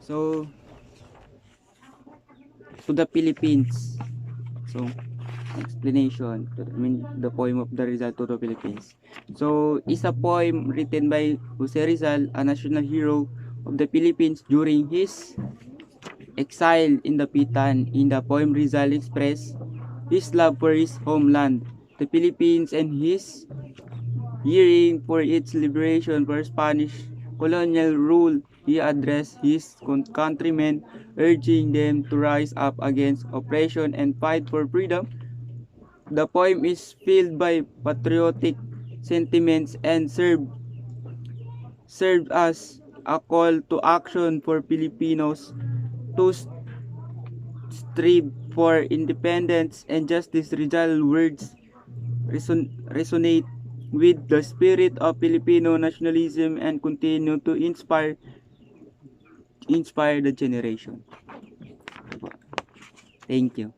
So, to the Philippines. So, explanation. The poem of the Rizal to the Philippines. So, is a poem written by Jose Rizal, a national hero of the Philippines during his exile in the Pitan. In the poem, Rizal expressed his love for his homeland, the Philippines, and his yearning for its liberation from Spanish colonial rule. He addressed his countrymen, urging them to rise up against oppression and fight for freedom. The poem is filled by patriotic sentiments and served as a call to action for Filipinos to strive for independence and justice. Rizal words resonate with the spirit of Filipino nationalism and continue to inspire the generation. Thank you.